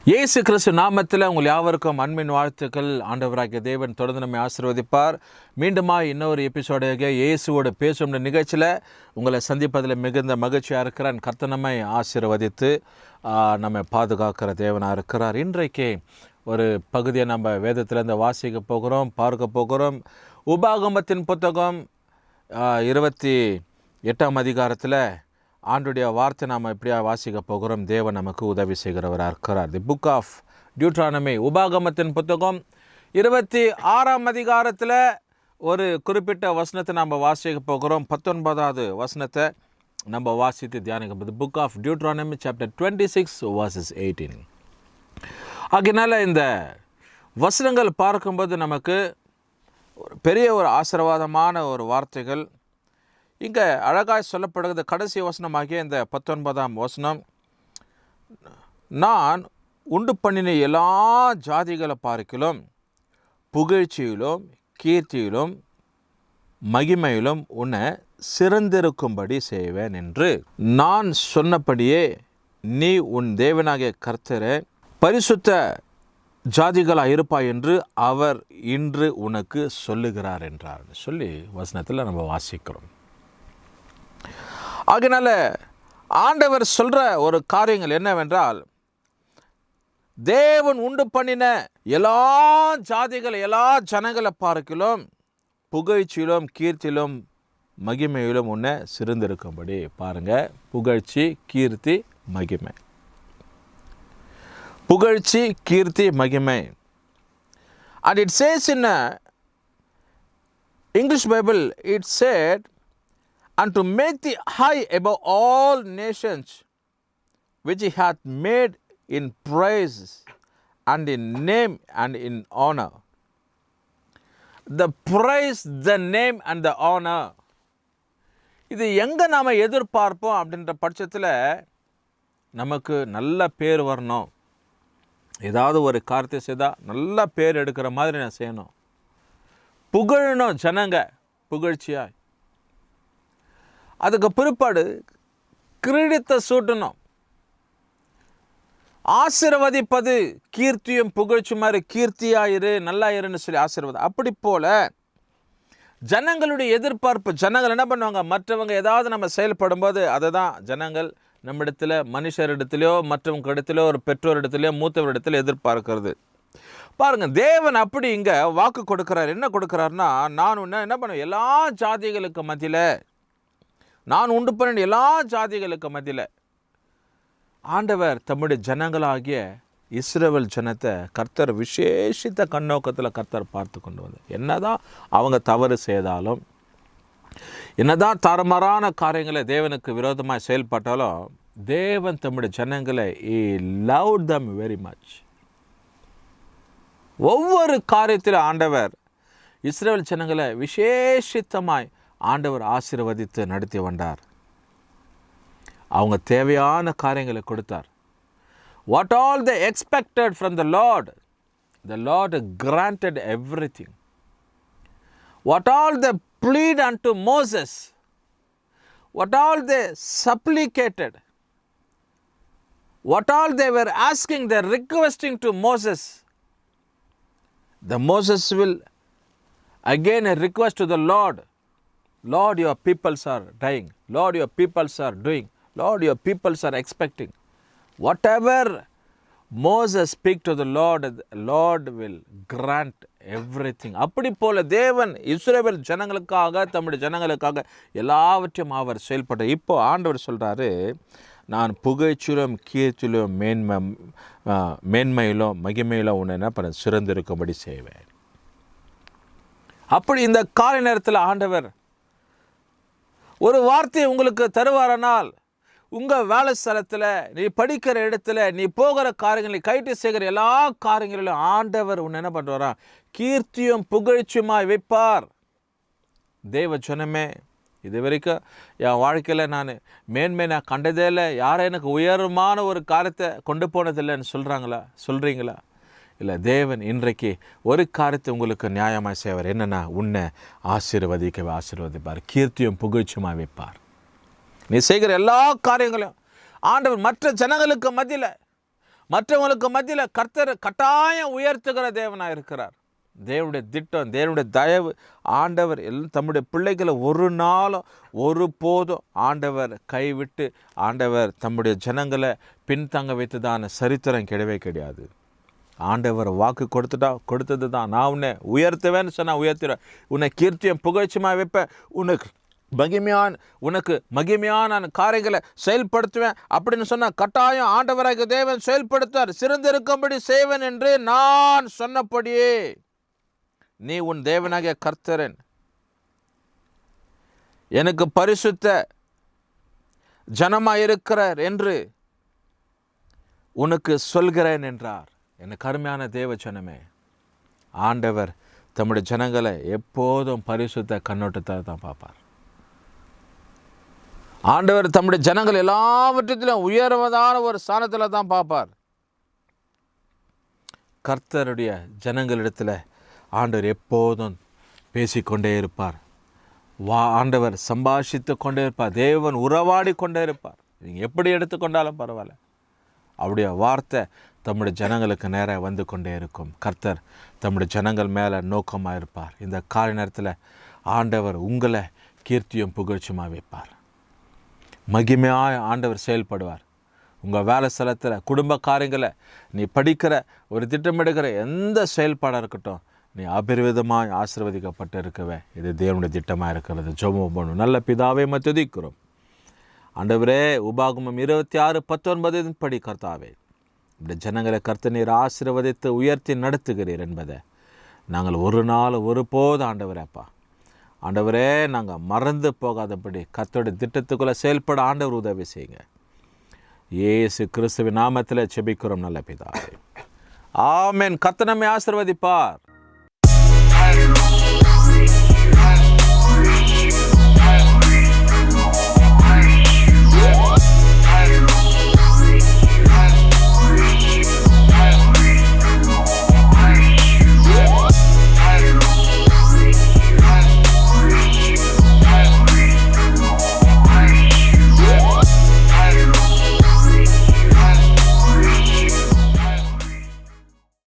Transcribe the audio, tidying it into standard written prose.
இயேசு கிறிஸ்து நாமத்தில் உங்கள் யாவருக்கும் அன்பின் வாழ்த்துக்கள். ஆண்டவராகிய தேவன் தொடர்ந்து நம்மை ஆசீர்வதிப்பார். மீண்டுமா இன்னொரு எபிசோடாக இயேசுவோட பேசும் நிகழ்ச்சியில் உங்களை சந்திப்பதில் மிகுந்த மகிழ்ச்சியாக இருக்கிறான். கர்த்தர் நம்மை ஆசீர்வதித்து நம்மை பாதுகாக்கிற தேவனாக இருக்கிறார். இன்றைக்கு ஒரு பகுதியை நம்ம வேதத்திலேருந்து வாசிக்க போகிறோம், பார்க்க போகிறோம். உபாகமத்தின் புத்தகம் 28ஆம் அதிகாரத்தில் ஆண்டுடைய வார்த்தை நாம் எப்படியா வாசிக்க போகிறோம். தேவன் நமக்கு உதவி செய்கிறவராக இருக்கிறார். தி புக் ஆஃப் டியூட்ரானமி, உபாகமத்தின் புத்தகம் 26ஆம் அதிகாரத்தில் ஒரு குறிப்பிட்ட வசனத்தை நாம் வாசிக்க போகிறோம். 19வது வசனத்தை நம்ம வாசித்து தியானிக்கும் போது book of Deuteronomy chapter 26 verses 18. ஆகையினால இந்த வசனங்கள் பார்க்கும்போது நமக்கு பெரிய ஒரு ஆசீர்வாதமான ஒரு வார்த்தைகள் இங்கே அழகாய் சொல்லப்படுகிறது. கடைசி வசனமாகிய இந்த 19ஆம் வசனம், நான் உண்டு பண்ணின எல்லா ஜாதிகளை பார்க்கிலும் புகழ்ச்சியிலும் கீர்த்தியிலும் மகிமையிலும் உன்னை சிறந்திருக்கும்படி செய்வேன் என்று நான் சொன்னபடியே நீ உன் தேவனாகிய கர்த்தரை பரிசுத்த ஜாதிகளாக இருப்பாய் என்று அவர் இன்று உனக்கு சொல்லுகிறார் என்றார் சொல்லி வசனத்தில் நம்ம வாசிக்கிறோம். ஆகையினால ஆண்டவர் சொல்கிற ஒரு காரியங்கள் என்னவென்றால், தேவன் உண்டு பண்ணின எல்லா ஜாதிகளை எல்லா ஜனங்களை பார்க்கிலும் புகழ்ச்சியிலும் கீர்த்தியிலும் மகிமையிலும் உன்னை சிறந்திருக்கும்படி. பாருங்க, புகழ்ச்சி கீர்த்தி மகிமை, புகழ்ச்சி கீர்த்தி மகிமை. And it says in English Bible, it said, and to make thee high above all nations, which he hath made in praise and in name and in honor. The praise, the name and the honor. இது எங்கே நாம் எதிர்பார்ப்போம் அப்படின்ற பட்சத்தில் நமக்கு நல்ல பேர் வரணும். ஏதாவது ஒரு காரியத்தை செய்தால் நல்ல பேர் எடுக்கிற மாதிரி நான் செய்யணும், புகழணும், ஜனங்க புகழ்ச்சியாய். அதுக்கு பிற்பாடு கிரீடத்தை சூட்டணும், ஆசீர்வதிப்பது, கீர்த்தியும் புகழ்ச்சி மாதிரி கீர்த்தியாயிரு நல்லாயிருன்னு சொல்லி ஆசீர்வாதம். அப்படி போல ஜனங்களுடைய எதிர்பார்ப்பு, ஜனங்கள் என்ன பண்ணுவாங்க, மற்றவங்க ஏதாவது நம்ம செயல்படும் போது அதை தான் ஜனங்கள் நம்மிடத்தில், மனுஷரிடத்துலையோ மற்றவங்க இடத்துலையோ ஒரு பெற்றோரிடத்துலையோ மூத்தவரிடத்தில் எதிர்பார்க்கிறது. பாருங்கள், தேவன் அப்படி இங்கே வாக்கு கொடுக்குறார். என்ன கொடுக்குறாருன்னா, நான் என்ன பண்ணுவேன், எல்லா ஜாதிகளுக்கு மத்தியில், நான் உண்டு பண்ணின எல்லா ஜாதிகளுக்கு மத்தியில் ஆண்டவர் தம்முடைய ஜனங்களாகிய இஸ்ரவேல் ஜனத்தை கர்த்தர் விசேஷித்த கண்ணோக்கத்தில் கர்த்தர் பார்த்து கொண்டு வந்தார். என்னதான் அவங்க தவறு செய்தாலும், என்னதான் தாறுமாறான காரியங்களை தேவனுக்கு விரோதமாக செயல்பட்டாலும், தேவன் தம்முடைய ஜனங்களை he loved them very much. ஒவ்வொரு காரியத்திலும் ஆண்டவர் இஸ்ரவேல் ஜனங்களை விசேஷித்தமாய் ஆண்டவர் ஆசீர்வதித்து நடத்தி வந்தார். அவங்க தேவையான காரியங்களை கொடுத்தார். What all they expected from the Lord granted everything. What all they plead unto Moses, what all they supplicated, what all they were asking, they are requesting to Moses, the Moses will again request to the Lord, Lord, your peoples are dying. Lord, your peoples are doing. Lord, your peoples are expecting. Whatever Moses speak to the Lord will grant everything. அப்படி போல தேவன் இஸ்ரவேல் ஜனங்களுக்காக, தம்முடைய ஜனங்களுக்காக எல்லாவற்றையும் அவர் செயல்பட்டார். இப்போ ஆண்டவர் சொல்கிறாரு, நான் புகழ்ச்சியிலும் கீர்த்தியிலும் மேன்மையிலும் மகிமையிலும் உன்னை என்ன பண்ண சிறந்திருக்கும்படி செய்வேன். அப்படி இந்த காலை நேரத்தில் ஆண்டவர் ஒரு வார்த்தையை உங்களுக்கு தருவாரனால், உங்கள் வேலை ஸ்தலத்தில், நீ படிக்கிற இடத்துல, நீ போகிற காரியங்களை, கைட்டு செய்கிற எல்லா காரியங்களிலும் ஆண்டவர் உன்னை என்ன பண்ணுவாரா, கீர்த்தியும் புகழ்ச்சியுமாய் வைப்பார். தேவ ஜனமே, இது வரைக்கும் என் வாழ்க்கையில் நான் மேன்மை நான் கண்டதே இல்லை, யாரும் எனக்கு உயரமான ஒரு காரியத்தை கொண்டு போனதில்லைன்னு சொல்கிறீங்களா? இல்லை, தேவன் இன்றைக்கு ஒரு காரியத்தை உங்களுக்கு நியாயமாக செய்வார். என்னென்னா, உன்னை ஆசீர்வதிப்பார், கீர்த்தியும் புகழ்ச்சியுமாக வைப்பார். நீ செய்கிற எல்லா காரியங்களையும் ஆண்டவர் மற்ற ஜனங்களுக்கு மத்தியில் மற்றவங்களுக்கு மத்தியில் கர்த்தர் கட்டாயம் உயர்த்துகிற தேவனாக இருக்கிறார். தேவனுடைய திட்டம், தேவனுடைய தயவு, ஆண்டவர் எல்லாம் தம்முடைய பிள்ளைகளை ஒரு நாளும் ஒரு போதும் ஆண்டவர் கைவிட்டு ஆண்டவர் தம்முடைய ஜனங்களை பின்தங்க வைத்ததான சரித்திரம் கிடையவே கிடையாது. ஆண்டவர் வாக்கு கொடுத்தது தான். நான் உன்னை உயர்த்துவேன்னு சொன்னால் உயர்த்துவேன், உன்னை கீர்த்தியம் புகழ்ச்சியமாக வைப்பேன், உனக்கு மகிமையான காரியங்களை செயல்படுத்துவேன் அப்படின்னு சொன்னால் கட்டாயம் ஆண்டவராக தேவன் செயல்படுத்தார். சிறந்திருக்கும்படி செய்வேன் என்று நான் சொன்னபடியே நீ உன் தேவனாகிய கர்த்தரன், எனக்கு பரிசுத்த ஜனமாக இருக்கிறார் என்று உனக்கு சொல்கிறேன் என்றார். எனக்கு அருமையான தேவ ஜனமே, ஆண்டவர் தம்முடைய ஜனங்களை எப்போதும் பரிசுத்த கண்ணோட்டத்தில் தான் பார்ப்பார். ஆண்டவர் தம்முடைய ஜனங்கள் எல்லாவற்றிலும் உயர்வதான ஒரு ஸ்தானத்தில் தான் பார்ப்பார். கர்த்தருடைய ஜனங்களிடத்தில் ஆண்டவர் எப்போதும் பேசிக்கொண்டே இருப்பார். ஆண்டவர் சம்பாஷித்து கொண்டே இருப்பார். தேவன் உறவாடி கொண்டே இருப்பார். நீங்கள் எப்படி எடுத்துக்கொண்டாலும் பரவாயில்ல, அவருடைய வார்த்தை தம்முடைய ஜனங்களுக்கு நேராக வந்து கொண்டே இருக்கும். கர்த்தர் தம்முடைய ஜனங்கள் மேலே நோக்கமாக இருப்பார். இந்த காலை நேரத்தில் ஆண்டவர் உங்களை கீர்த்தியும் புகழ்ச்சியுமாக வைப்பார். மகிமையாக ஆண்டவர் செயல்படுவார். உங்கள் வேலை ஸ்தலத்தில், குடும்ப காரியங்களை, நீ படிக்கிற ஒரு திட்டமிடுகிற எந்த செயல்பாடாக இருக்கட்டும், நீ அபரிவிதமாக ஆசீர்வதிக்கப்பட்டு இருக்கவே இது தேவனுடைய திட்டமாக இருக்கிறது. ஜெபம் பண்ணும். நல்ல பிதாவே துதிக்கிறோம். ஆண்டவரே, உபாகமம் 26:19 படி கர்த்தாவே, இந்த ஜனங்களை கர்த்தர் நீர் ஆசீர்வதித்து உயர்த்தி நடத்துகிறீர் என்பதை நாங்கள் ஒரு நாள் ஒருபோது ஆண்டவரேப்பா, ஆண்டவரே, நாங்கள் மறந்து போகாதபடி கர்த்தருடைய திட்டத்துக்குள்ளே செயல்பட ஆண்டவர் உதவி செய்யுங்க. இயேசு கிறிஸ்துவின் நாமத்தில் ஜெபிக்கிறோம் நல்ல பிதாவே, ஆமென். கர்த்தர் நம்மை ஆசீர்வதிப்பார்.